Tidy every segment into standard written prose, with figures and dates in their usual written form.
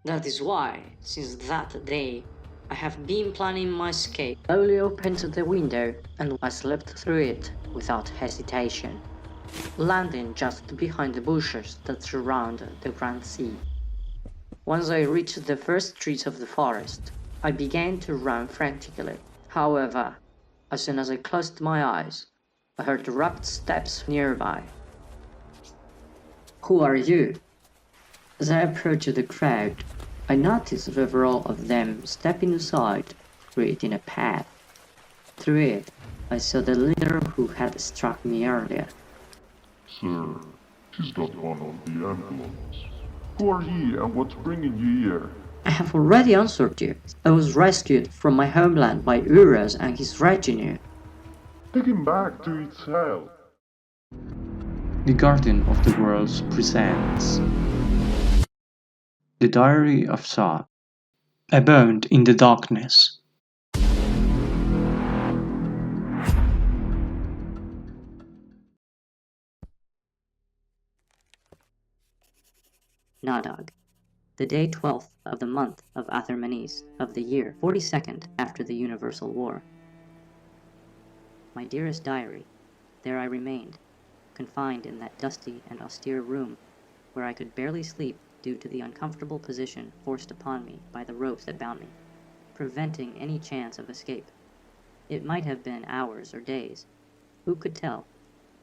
That is why, since that day, I have been planning my escape. I slowly opened the window and I slipped through it without hesitation, landing just behind the bushes that surround the Grand Sea. Once I reached the first trees of the forest, I began to run frantically. However, as soon as I closed my eyes, I heard rapid steps nearby. "Who are you?" As I approached the crowd, I noticed several of them stepping aside, creating a path. Through it, I saw the leader who had struck me earlier. Sir, she's got one of the envelopes. Who are ye and what's bringing you here? I have already answered you. I was rescued from my homeland by Arus and his retinue. Take him back to its hell. The Guardian of the Worlds presents The Diary of Sot, Abound in the Darkness. Nadag. The day 12th of the month of Athermenes of the year 42nd after the Universal War. My dearest diary, there I remained, confined in that dusty and austere room where I could barely sleep due to the uncomfortable position forced upon me by the ropes that bound me, preventing any chance of escape. It might have been hours or days, who could tell,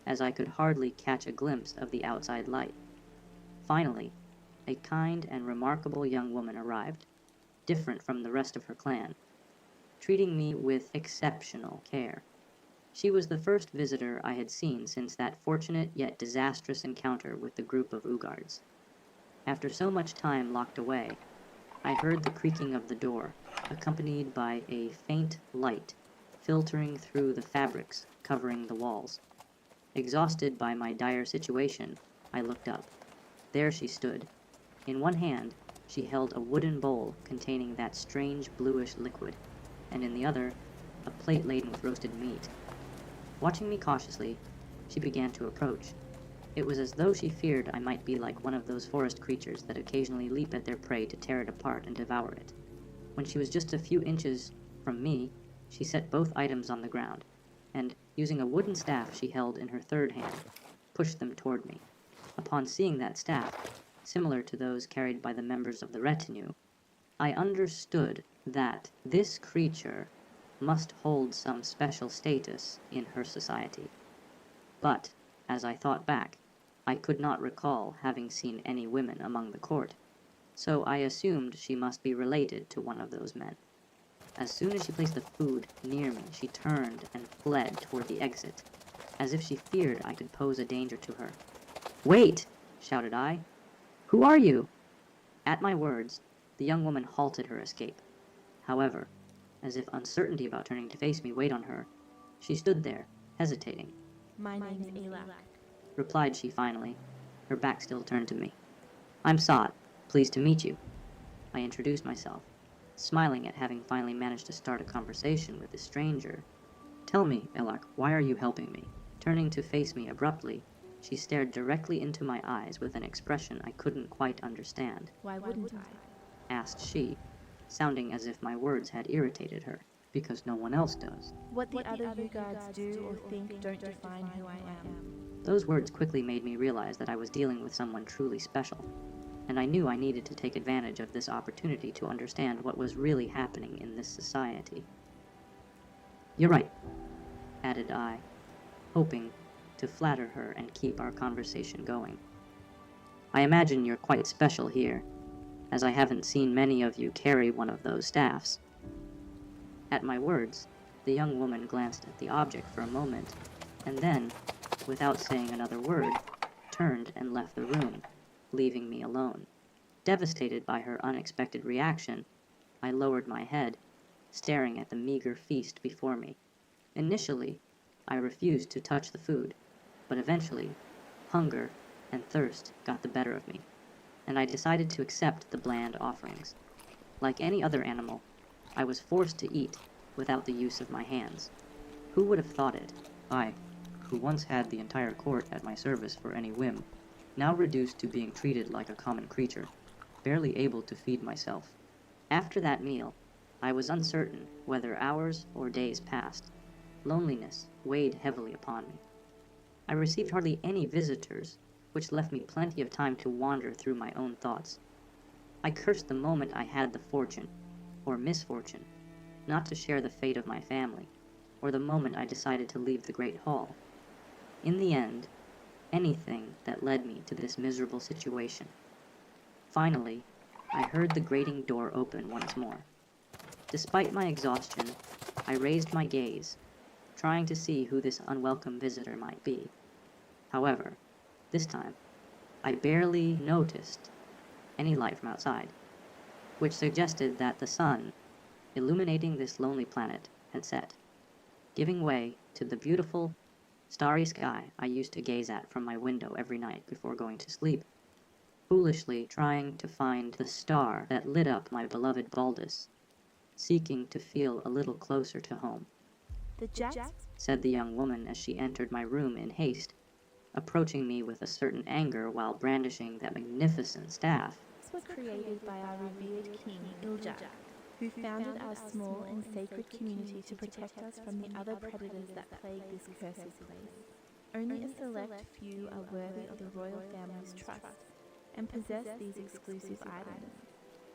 as I could hardly catch a glimpse of the outside light. Finally, a kind and remarkable young woman arrived, different from the rest of her clan, treating me with exceptional care. She was the first visitor I had seen since that fortunate yet disastrous encounter with the group of Ugards. After so much time locked away, I heard the creaking of the door, accompanied by a faint light filtering through the fabrics covering the walls. Exhausted by my dire situation, I looked up. There she stood. In one hand, she held a wooden bowl containing that strange bluish liquid, and in the other, a plate laden with roasted meat. Watching me cautiously, she began to approach. It was as though she feared I might be like one of those forest creatures that occasionally leap at their prey to tear it apart and devour it. When she was just a few inches from me, she set both items on the ground, and, using a wooden staff she held in her third hand, pushed them toward me. Upon seeing that staff, similar to those carried by the members of the retinue, I understood that this creature must hold some special status in her society. But, as I thought back, I could not recall having seen any women among the court, so I assumed she must be related to one of those men. As soon as she placed the food near me, she turned and fled toward the exit, as if she feared I could pose a danger to her. "Wait!" shouted I. "Who are you?" At my words, the young woman halted her escape. However, as if uncertainty about turning to face me weighed on her, she stood there, hesitating. "My name's Alak," replied she finally, her back still turned to me. "I'm Sot, pleased to meet you." I introduced myself, smiling at having finally managed to start a conversation with this stranger. "Tell me, Elak, why are you helping me?" Turning to face me abruptly, she stared directly into my eyes with an expression I couldn't quite understand. "Why wouldn't I?" asked she, sounding as if my words had irritated her. "Because no one else does." What the other Ugards do or think don't define who I am. Those words quickly made me realize that I was dealing with someone truly special, and I knew I needed to take advantage of this opportunity to understand what was really happening in this society. "You're right," added I, hoping to flatter her and keep our conversation going. "I imagine you're quite special here, as I haven't seen many of you carry one of those staffs." At my words, the young woman glanced at the object for a moment, and then, without saying another word, turned and left the room, leaving me alone. Devastated by her unexpected reaction, I lowered my head, staring at the meager feast before me. Initially, I refused to touch the food, but eventually, hunger and thirst got the better of me, and I decided to accept the bland offerings. Like any other animal, I was forced to eat without the use of my hands. Who would have thought it? I, who once had the entire court at my service for any whim, now reduced to being treated like a common creature. barely able to feed myself. After that meal, I was uncertain whether hours or days passed. Loneliness weighed heavily upon me. I received hardly any visitors, which left me plenty of time to wander through my own thoughts. I cursed the moment I had the fortune, or misfortune, not to share the fate of my family, or the moment I decided to leave the great hall. In the end, anything that led me to this miserable situation. Finally, I heard the grating door open once more. Despite my exhaustion, I raised my gaze, trying to see who this unwelcome visitor might be. However, this time, I barely noticed any light from outside, which suggested that the sun, illuminating this lonely planet, had set, giving way to the beautiful, starry sky I used to gaze at from my window every night before going to sleep, foolishly trying to find the star that lit up my beloved Baldus, seeking to feel a little closer to home. The Jacks Said the young woman as she entered my room in haste, approaching me with a certain anger while brandishing that magnificent staff. were created by our revered king, Iljak, who founded our small and sacred community to protect us from the other predators that plague this cursed place. Only a select few are worthy of the royal family's trust and possess these exclusive items.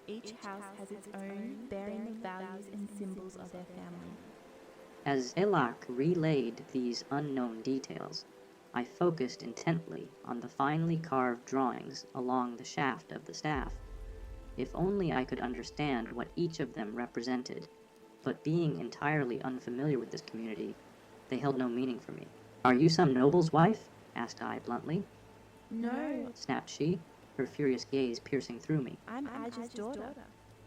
Each house has its own, bearing the values and symbols of their family. As Elak relayed these unknown details, I focused intently on the finely carved drawings along the shaft of the staff. If only I could understand what each of them represented, but being entirely unfamiliar with this community, they held no meaning for me. "Are you some noble's wife?" asked I bluntly. No, Snapped she, her furious gaze piercing through me. I'm Aj's daughter,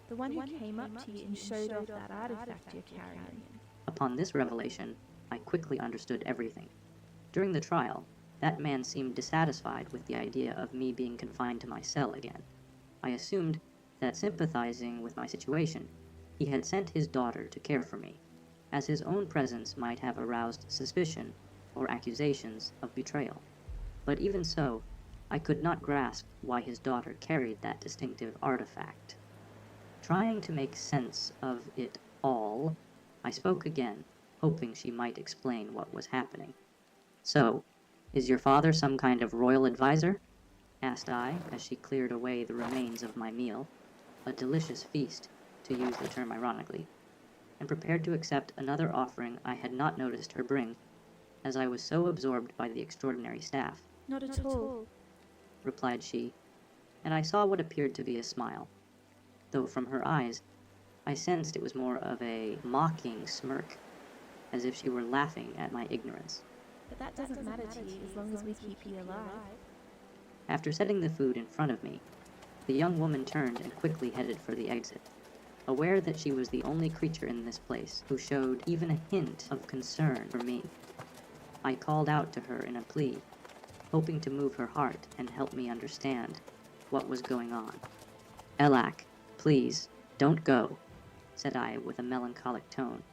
the one who came up to you and showed off that artifact you're carrying. Upon this revelation, I quickly understood everything. During the trial, that man seemed dissatisfied with the idea of me being confined to my cell again. I assumed that, sympathizing with my situation, he had sent his daughter to care for me, as his own presence might have aroused suspicion or accusations of betrayal. But even so, I could not grasp why his daughter carried that distinctive artifact. Trying to make sense of it all, I spoke again, hoping she might explain what was happening. "So, is your father some kind of royal advisor?" asked I, as she cleared away the remains of my meal, a delicious feast, to use the term ironically, and prepared to accept another offering I had not noticed her bring, as I was so absorbed by the extraordinary staff. Not at all, Replied she, and I saw what appeared to be a smile, though from her eyes I sensed it was more of a mocking smirk, as if she were laughing at my ignorance. but that doesn't matter to you as long as we keep you alive. After setting the food in front of me, the young woman turned and quickly headed for the exit, aware that she was the only creature in this place who showed even a hint of concern for me. I called out to her in a plea, hoping to move her heart and help me understand what was going on. "Elak, please, don't go," said I with a melancholic tone,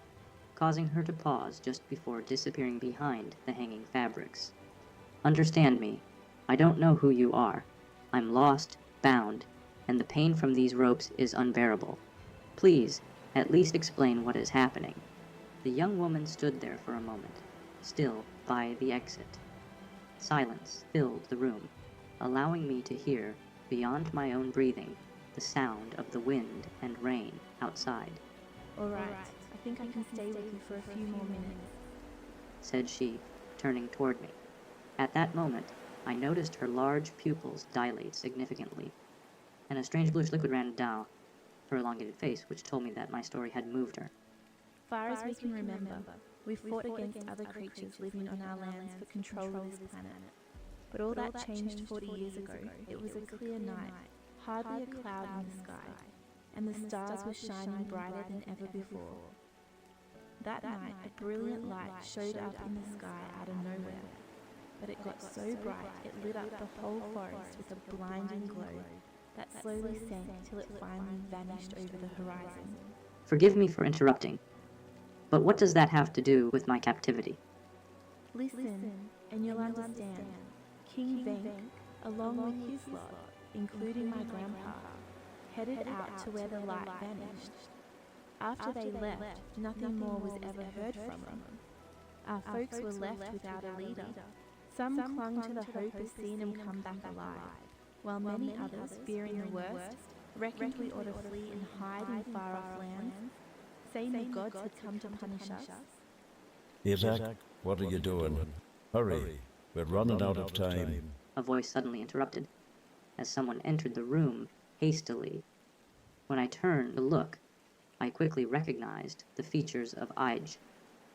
causing her to pause just before disappearing behind the hanging fabrics. "Understand me. I don't know who you are. I'm lost, bound, and the pain from these ropes is unbearable. Please, at least explain what is happening." The young woman stood there for a moment, still by the exit. Silence filled the room, allowing me to hear, beyond my own breathing, the sound of the wind and rain outside. All right, I think I can stay with you for a few more minutes. Said she, turning toward me. At that moment, I noticed her large pupils dilate significantly, and a strange bluish liquid ran down her elongated face, which told me that my story had moved her. Far as we can remember, we fought against other creatures living on our lands for control of this planet. But all that changed 40 years ago. It was a clear night, hardly a cloud in the sky, and the stars were shining brighter than ever before. That night, a brilliant light showed up in the sky out of nowhere, but it got so bright it lit up the whole forest with a blinding glow that slowly sank till it finally vanished over the horizon. Forgive me for interrupting, but what does that have to do with my captivity? Listen, and you'll understand. King Venk, along with his lot, including my grandpa, headed out to where the light vanished. After they left, nothing more was ever heard from them. Our folks were left without a leader. Some clung to the hope of seeing him come back alive, while many others, fearing the worst, reckoned we ought to flee and hide in far-off lands, saying the gods had come to punish us. Isaac, what are you doing? Hurry, we're running out of time. A voice suddenly interrupted, as someone entered the room hastily. When I turned to look, I quickly recognized the features of Ige,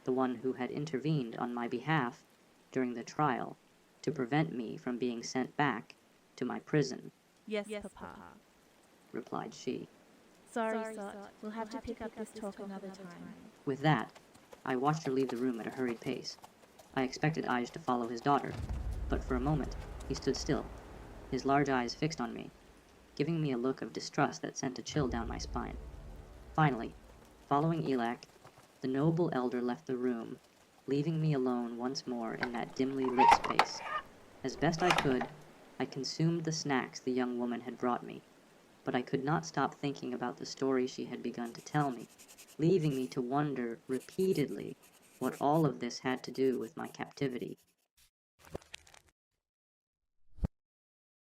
the one who had intervened on my behalf during the trial to prevent me from being sent back to my prison. Yes, Papa, replied she. Sorry, Sot. We'll have to pick up this talk another time. With that, I watched her leave the room at a hurried pace. I expected Ige to follow his daughter, but for a moment he stood still, his large eyes fixed on me, giving me a look of distrust that sent a chill down my spine. Finally, following Elak, the noble elder left the room, leaving me alone once more in that dimly lit space. As best I could, I consumed the snacks the young woman had brought me, but I could not stop thinking about the story she had begun to tell me, leaving me to wonder repeatedly what all of this had to do with my captivity.